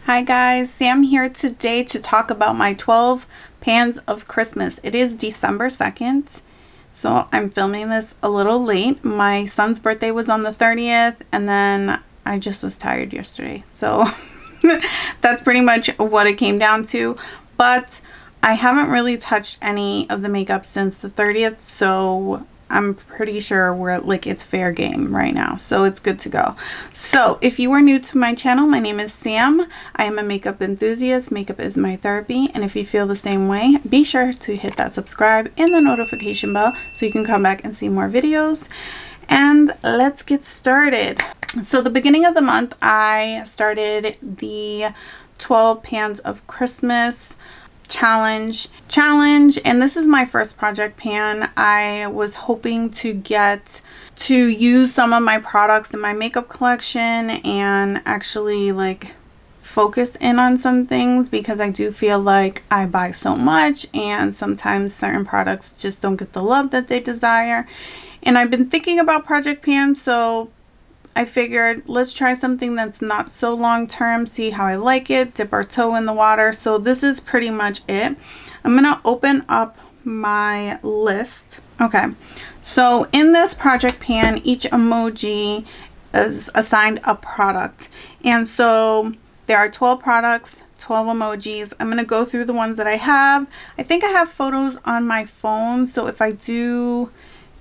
Hi guys, Sam here today to talk about my 12 pans of Christmas. It is December 2nd, so I'm filming this a little late. My son's birthday was on the 30th, and then I just was tired yesterday. So that's pretty much what it came down to. But I haven't really touched any of the makeup since the 30th, so I'm pretty sure it's fair game right now, so it's good to go. So if you are new to my channel, my name is Sam. I am a makeup enthusiast. Makeup is my therapy, and if you feel the same way, be sure to hit that subscribe and the notification bell so you can come back and see more videos. And let's get started. So the beginning of the month, I started the 12 pans of Christmas challenge, and this is my first project pan. I was hoping to get to use some of my products in my makeup collection and actually focus in on some things, because I do feel like I buy so much and sometimes certain products just don't get the love that they desire. And I've been thinking about project pans, so I figured let's try something that's not so long term, see how I like it, dip our toe in the water. So this is pretty much it. I'm gonna open up my list. Okay, so in this project pan, each emoji is assigned a product, and so there are 12 products, 12 emojis. I'm gonna go through the ones that I have. I think I have photos on my phone, so if I do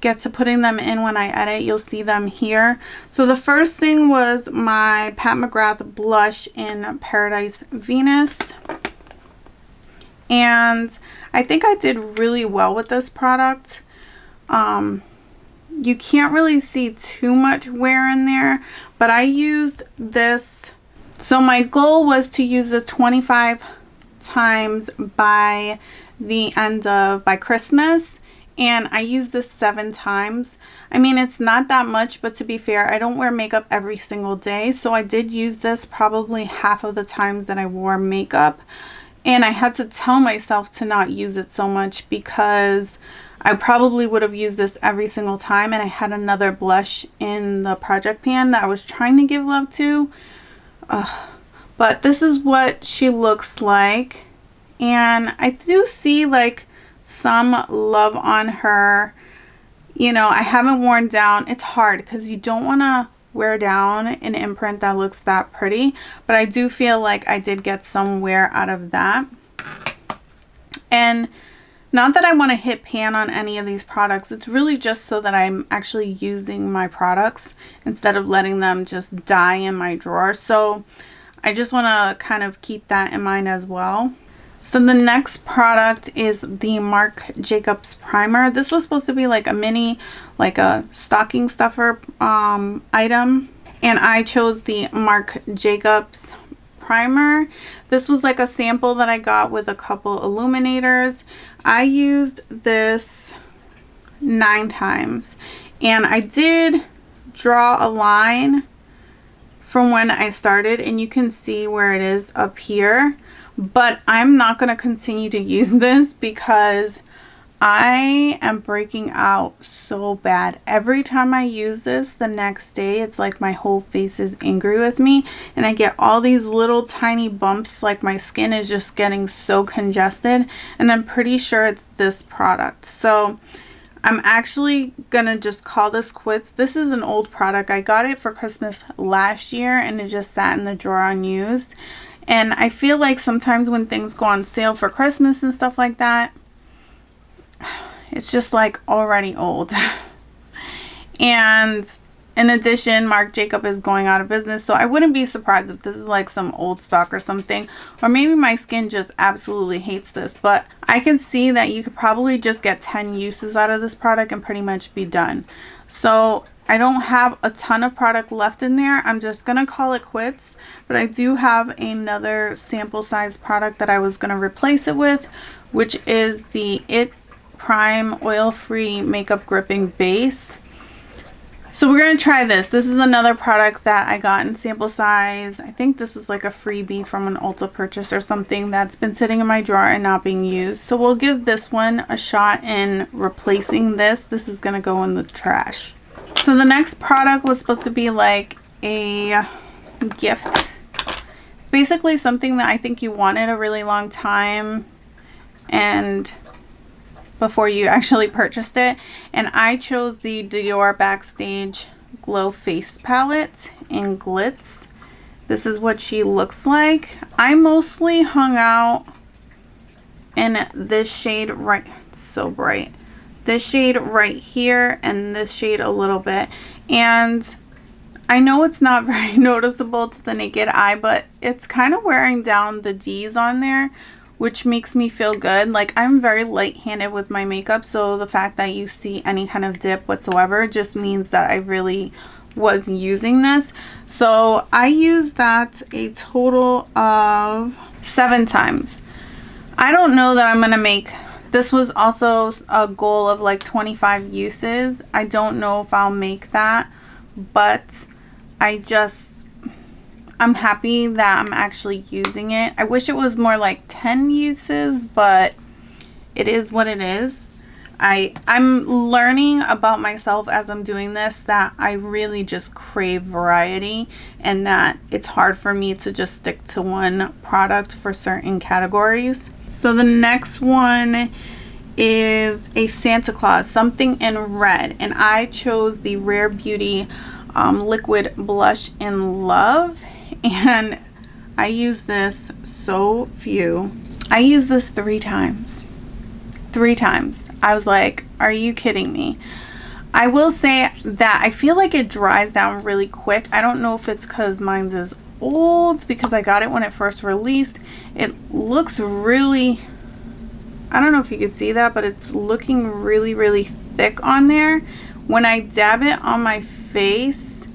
get to putting them in when I edit, you'll see them here. So the first thing was my Pat McGrath Blush in Paradise Venus, and I think I did really well with this product. You can't really see too much wear in there, but I used this. So my goal was to use this 25 times by Christmas, and I used this 7 times. I mean, it's not that much, but to be fair, I don't wear makeup every single day, so I did use this probably half of the times that I wore makeup. And I had to tell myself to not use it so much, because I probably would have used this every single time. And I had another blush in the project pan that I was trying to give love to. But this is what she looks like, and I do see some love on her. You know, I haven't worn down. It's hard because you don't want to wear down an imprint that looks that pretty, but I do feel like I did get some wear out of that. And not that I want to hit pan on any of these products, it's really just so that I'm actually using my products instead of letting them just die in my drawer. So I just want to kind of keep that in mind as well. So the next product is the Marc Jacobs primer. This was supposed to be like a mini, a stocking stuffer item, and I chose the Marc Jacobs primer. This was like a sample that I got with a couple illuminators. I used this 9 times, and I did draw a line from when I started, and you can see where it is up here. But I'm not going to continue to use this because I am breaking out so bad. Every time I use this the next day, it's like my whole face is angry with me, and I get all these little tiny bumps, like my skin is just getting so congested, and I'm pretty sure it's this product. So I'm actually gonna just call this quits. This is an old product. I got it for Christmas last year, and it just sat in the drawer unused. And I feel like sometimes when things go on sale for Christmas and stuff like that, it's just already old. And in addition, Marc Jacobs is going out of business, so I wouldn't be surprised if this is some old stock or something, or maybe my skin just absolutely hates this. But I can see that you could probably just get 10 uses out of this product and pretty much be done. So I don't have a ton of product left in there. I'm just gonna call it quits, but I do have another sample size product that I was gonna replace it with, which is the e.l.f. Prime Oil-Free Makeup Gripping Base. So we're going to try this. This is another product that I got in sample size. I think this was like a freebie from an Ulta purchase or something that's been sitting in my drawer and not being used. So we'll give this one a shot in replacing this. This is going to go in the trash. So the next product was supposed to be like a gift basically something that I think you wanted a really long time and before you actually purchased it. And I chose the Dior Backstage Glow Face Palette in Glitz. This is what she looks like. I mostly hung out in this shade right, it's so bright. This shade right here and this shade a little bit. And I know it's not very noticeable to the naked eye, but it's kind of wearing down the D's on there, which makes me feel good. Like, I'm very light-handed with my makeup, so the fact that you see any kind of dip whatsoever just means that I really was using this. So I used that a total of 7 times. I don't know that I'm gonna make, this was also a goal of like 25 uses. I don't know if I'll make that, but I'm happy that I'm actually using it. I wish it was more like 10 uses, but it is what it is. I'm learning about myself as I'm doing this that I really just crave variety, and that it's hard for me to just stick to one product for certain categories. So the next one is a Santa Claus, something in red, and I chose the Rare Beauty liquid blush in Love, and I use this so few. I used this 3 times. 3 times. I was like, are you kidding me? I will say that I feel like it dries down really quick. I don't know if it's because mine is old, because I got it when it first released. It looks really, I don't know if you can see that, but it's looking really, really thick on there. When I dab it on my face,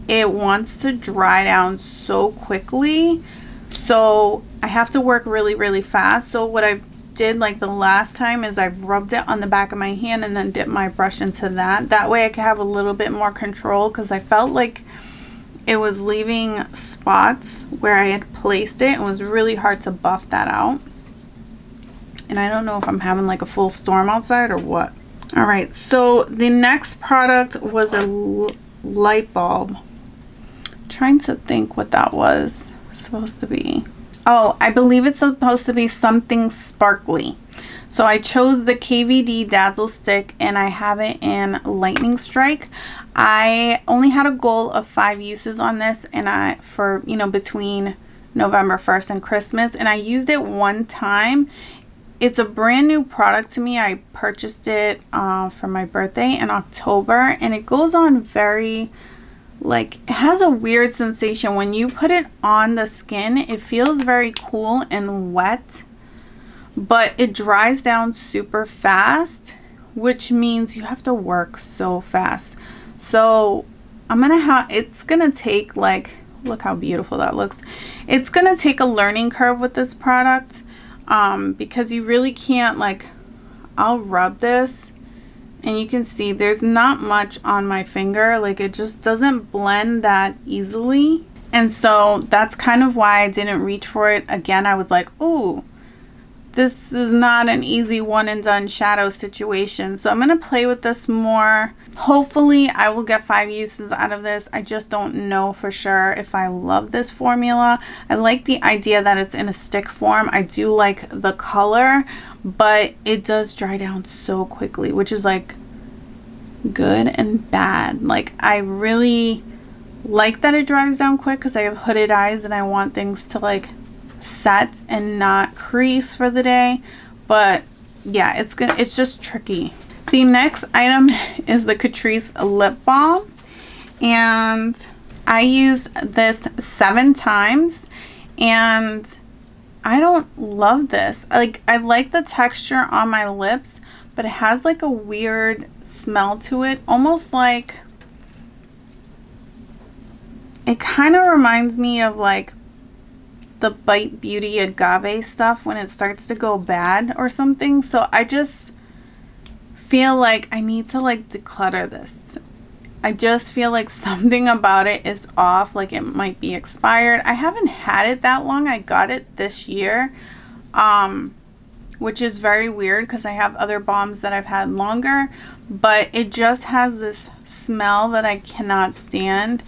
it wants to dry down so quickly. So I have to work really, really fast. So what I did like the last time is I rubbed it on the back of my hand and then dipped my brush into that. That way I could have a little bit more control, because I felt like it was leaving spots where I had placed it. It was really hard to buff that out. And I don't know if I'm having like a full storm outside or what. All right, so the next product was a light bulb. I'm trying to think what that was supposed to be. Oh, I believe it's supposed to be something sparkly. So I chose the KVD Dazzle stick, and I have it in Lightning Strike. I only had a goal of 5 uses on this, and for between November 1st and Christmas, and I used it 1 time. It's a brand new product to me. I purchased it for my birthday in October, and it goes on very, like, it has a weird sensation when you put it on the skin. It feels very cool and wet, but it dries down super fast, which means you have to work so fast. So it's gonna take, like, look how beautiful that looks. It's gonna take a learning curve with this product, because you really can't, like, I'll rub this and you can see there's not much on my finger. Like, it just doesn't blend that easily. And so that's kind of why I didn't reach for it. Again, I was like, ooh, this is not an easy one and done shadow situation. So I'm going to play with this more. Hopefully I will get 5 uses out of this. I just don't know for sure if I love this formula. I like the idea that it's in a stick form. I do like the color, but it does dry down so quickly, which is like good and bad. Like, I really like that it dries down quick because I have hooded eyes and I want things to like set and not crease for the day. But yeah, it's just tricky. The next item is the Catrice lip balm, and I used this 7 times, and I don't love this. Like, I like the texture on my lips, but it has like a weird smell to it, almost like, it kind of reminds me of like the Bite Beauty agave stuff when it starts to go bad or something. So I just feel like I need to like declutter this. I just feel like something about it is off, like it might be expired. I haven't had it that long. I got it this year, which is very weird because I have other balms that I've had longer, but it just has this smell that I cannot stand.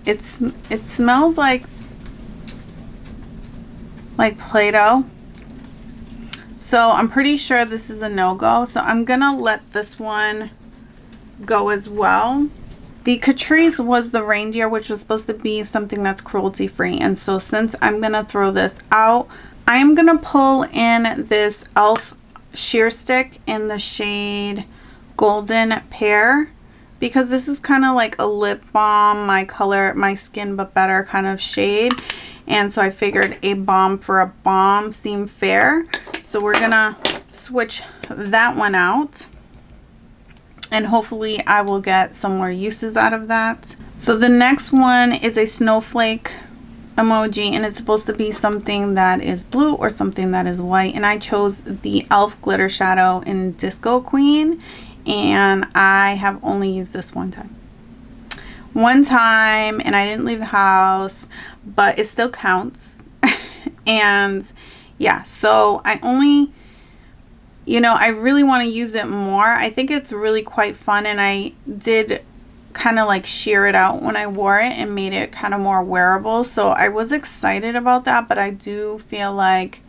It smells like, like Play-Doh. So I'm pretty sure this is a no-go. So I'm gonna let this one go as well. The Catrice was the reindeer, which was supposed to be something that's cruelty free. And so since I'm gonna throw this out, I am gonna pull in this e.l.f. sheer stick in the shade Golden Pear, because this is kind of like a lip balm, my color, my skin but better kind of shade. And so I figured a balm for a balm seemed fair. So we're gonna switch that one out, and hopefully I will get some more uses out of that. So the next one is a snowflake emoji, and it's supposed to be something that is blue or something that is white. And I chose the e.l.f. glitter shadow in Disco Queen, and I have only used this one time, and I didn't leave the house, but it still counts. And yeah, so I only, you know, I really want to use it more. I think it's really quite fun, and I did kind of like sheer it out when I wore it and made it kind of more wearable. So I was excited about that, but I do feel like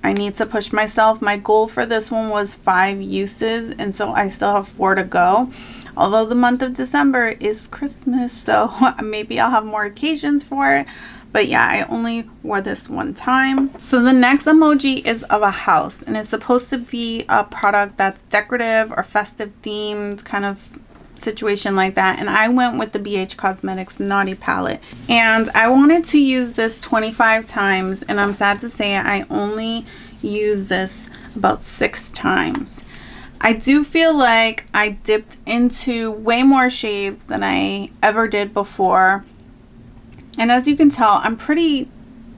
I need to push myself. My goal for this one was 5 uses, and so I still have 4 to go. Although the month of December is Christmas, so maybe I'll have more occasions for it. But yeah, I only wore this one time. So the next emoji is of a house, and it's supposed to be a product that's decorative or festive themed kind of situation like that. And I went with the BH Cosmetics Naughty Palette, and I wanted to use this 25 times, and I'm sad to say I only used this about 6 times. I do feel like I dipped into way more shades than I ever did before. And as you can tell, I'm pretty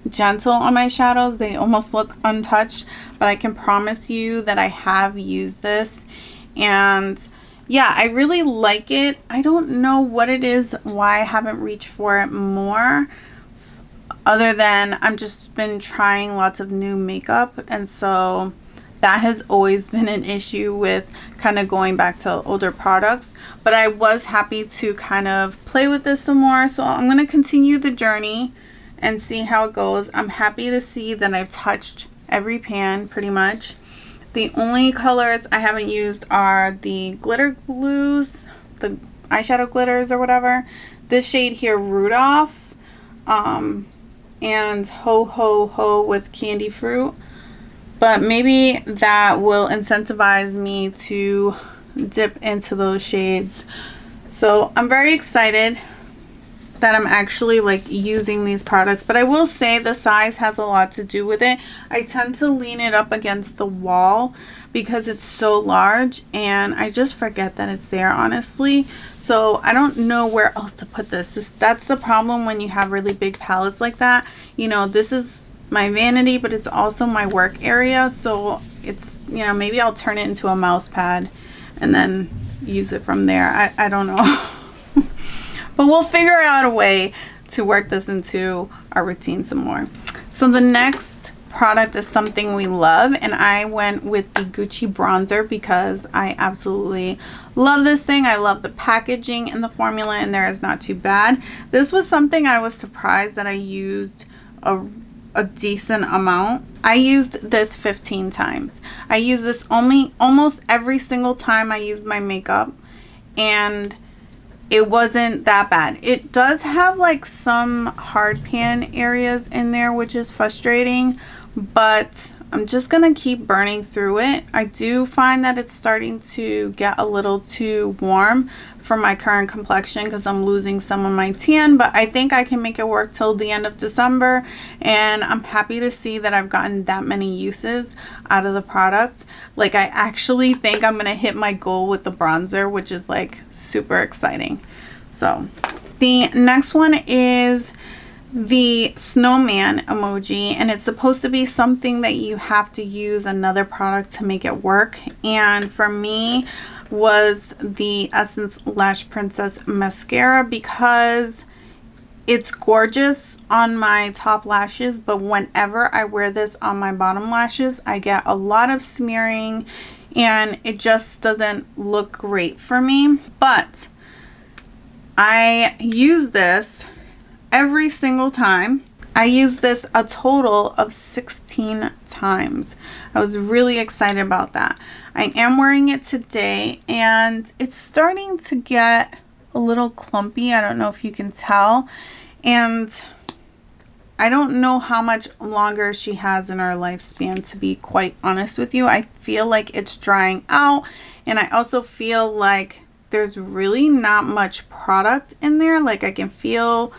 gentle on my shadows. They almost look untouched, but I can promise you that I have used this. And yeah, I really like it. I don't know what it is, why I haven't reached for it more, other than I'm just been trying lots of new makeup. And so that has always been an issue with kind of going back to older products. But I was happy to kind of play with this some more. So I'm going to continue the journey and see how it goes. I'm happy to see that I've touched every pan pretty much. The only colors I haven't used are the glitter glues, the eyeshadow glitters or whatever. This shade here, Rudolph, and Ho Ho Ho with Candy Fruit. But maybe that will incentivize me to dip into those shades. So I'm very excited that I'm actually like using these products. But I will say the size has a lot to do with it. I tend to lean it up against the wall because it's so large, and I just forget that it's there, honestly. So I don't know where else to put this. That's the problem when you have really big palettes like that. You know, this is my vanity, but it's also my work area. So it's, you know, maybe I'll turn it into a mouse pad and then use it from there. I don't know. But we'll figure out a way to work this into our routine some more. So the next product is something we love, and I went with the Gucci bronzer because I absolutely love this thing. I love the packaging and the formula, and there is not too bad. This was something I was surprised that I used a decent amount. I used this 15 times. I use this almost every single time I use my makeup, and it wasn't that bad. It does have like some hard pan areas in there, which is frustrating, but I'm just gonna keep burning through it. I do find that it's starting to get a little too warm for my current complexion because I'm losing some of my tan, but I think I can make it work till the end of December, and I'm happy to see that I've gotten that many uses out of the product. Like, I actually think I'm gonna hit my goal with the bronzer, which is like super exciting. So the next one is the snowman emoji, and it's supposed to be something that you have to use another product to make it work. And for me was the Essence Lash Princess mascara because it's gorgeous on my top lashes, but whenever I wear this on my bottom lashes, I get a lot of smearing and it just doesn't look great for me. But I use this every single time, I used this a total of 16 times. I was really excited about that. I am wearing it today and it's starting to get a little clumpy. I don't know if you can tell. And I don't know how much longer she has in her lifespan, to be quite honest with you. I feel like it's drying out, and I also feel like there's really not much product in there. Like I can feel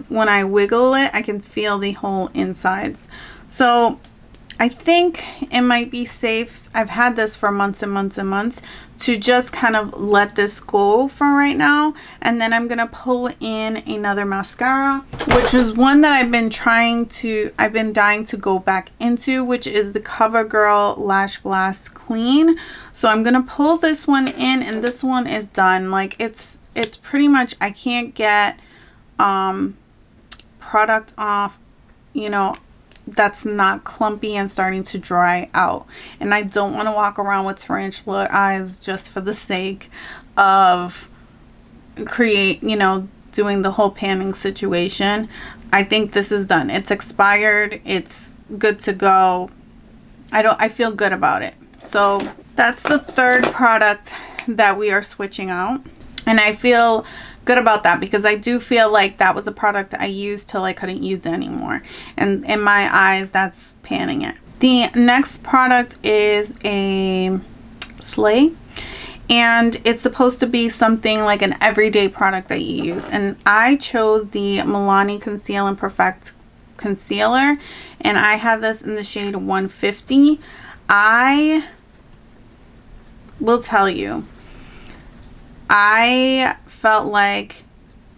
when I wiggle it, I can feel the whole insides. So I think it might be safe. I've had this for months and months and months, to just kind of let this go for right now. And then I'm gonna pull in another mascara, which is one that I've been dying to go back into, which is the CoverGirl Lash Blast Clean. So I'm gonna pull this one in, and this one is done. Like it's pretty much, I can't get product off, you know, that's not clumpy and starting to dry out. And I don't want to walk around with tarantula eyes just for the sake of doing the whole panning situation. I think this is done. It's expired. It's good to go. I feel good about it. So that's the third product that we are switching out. And I feel good about that because I do feel like that was a product I used till I couldn't use it anymore, and in my eyes that's panning it. The next product is a Slay, and it's supposed to be something like an everyday product that you use, and I chose the Milani Conceal and Perfect concealer, and I have this in the shade 150. I will tell you, I felt like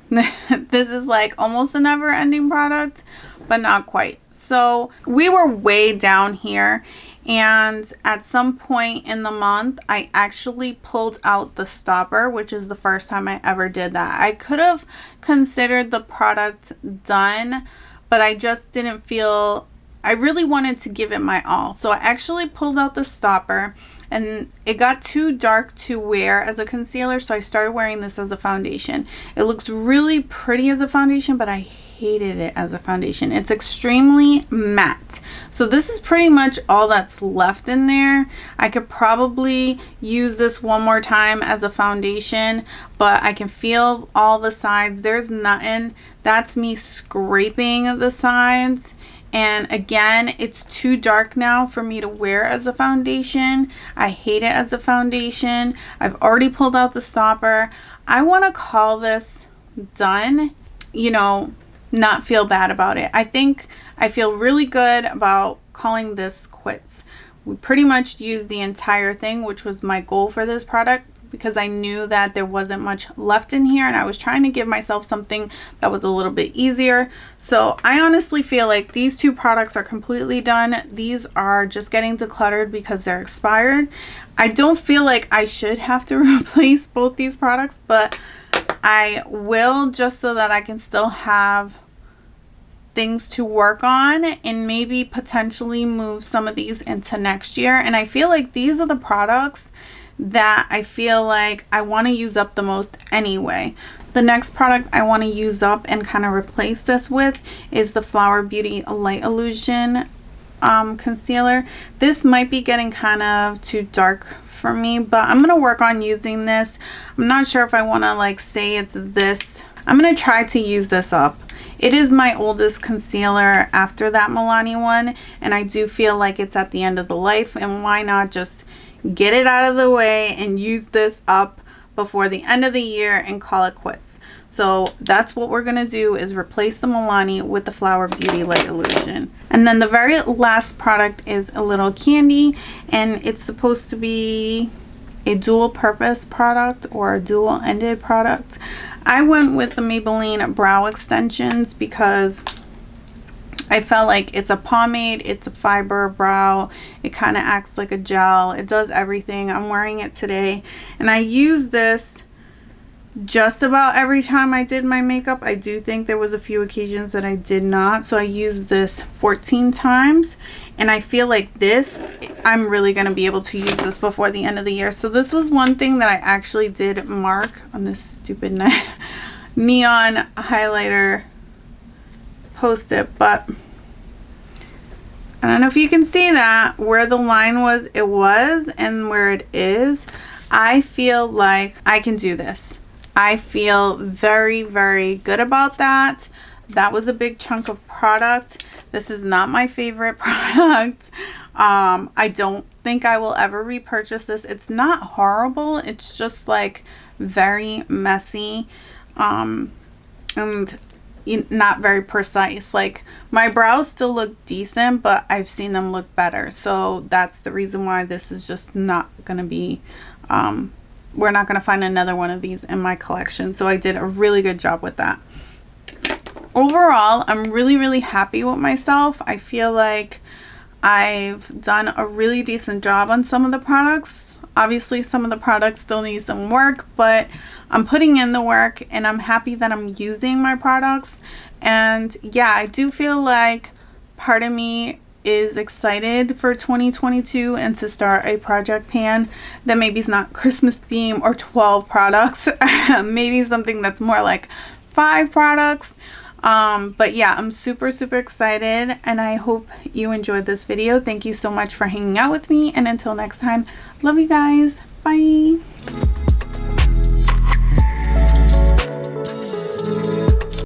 this is like almost a never-ending product, but not quite. So we were way down here, and at some point in the month I actually pulled out the stopper, which is the first time I ever did that. I could have considered the product done, but I just didn't feel, I really wanted to give it my all. So I actually pulled out the stopper, and it got too dark to wear as a concealer, so I started wearing this as a foundation. It looks really pretty as a foundation, but I hated it as a foundation. It's extremely matte. So this is pretty much all that's left in there. I could probably use this one more time as a foundation, but I can feel all the sides. There's nothing. That's me scraping the sides. And again, it's too dark now for me to wear as a foundation. I hate it as a foundation. I've already pulled out the stopper. I want to call this done, you know, not feel bad about it. I think I feel really good about calling this quits. We pretty much used the entire thing, which was my goal for this product, because I knew that there wasn't much left in here, and I was trying to give myself something that was a little bit easier. So I honestly feel like these two products are completely done. These are just getting decluttered because they're expired. I don't feel like I should have to replace both these products, but I will, just so that I can still have things to work on and maybe potentially move some of these into next year. And I feel like these are the products that I feel like I want to use up the most anyway. The next product I want to use up and kind of replace this with is the Flower Beauty Light Illusion concealer. This might be getting kind of too dark for me, but I'm going to work on using this. I'm not sure if I want to like say it's this. I'm going to try to use this up. It is my oldest concealer after that Milani one, and I do feel like it's at the end of the life, and why not just get it out of the way and use this up before the end of the year and call it quits. So that's what we're gonna do, is replace the Milani with the Flower Beauty Light Illusion. And then the very last product is a little candy, and it's supposed to be a dual purpose product or a dual ended product. I went with the Maybelline Brow Extensions because I felt like it's a pomade, it's a fiber brow, it kind of acts like a gel, it does everything. I'm wearing it today, and I use this just about every time I did my makeup. I do think there was a few occasions that I did not, so I used this 14 times, and I feel like this, I'm really going to be able to use this before the end of the year. So this was one thing that I actually did mark on this stupid neon highlighter post it, but I don't know if you can see that where the line was, it was, and where it is. I feel like I can do this. I feel very, very good about that. That was a big chunk of product. This is not my favorite product. I don't think I will ever repurchase this. It's not horrible. It's just like very messy and not very precise. Like my brows still look decent, but I've seen them look better. So that's the reason why this is just not going to be, we're not going to find another one of these in my collection. So I did a really good job with that. Overall, I'm really, really happy with myself. I feel like I've done a really decent job on some of the products. Obviously, some of the products still need some work, but I'm putting in the work and I'm happy that I'm using my products. And yeah, I do feel like part of me is excited for 2022 and to start a project pan that maybe is not Christmas theme or 12 products. Maybe something that's more like 5 products. But yeah, I'm super, super excited and I hope you enjoyed this video. Thank you so much for hanging out with me, and until next time, love you guys. Bye.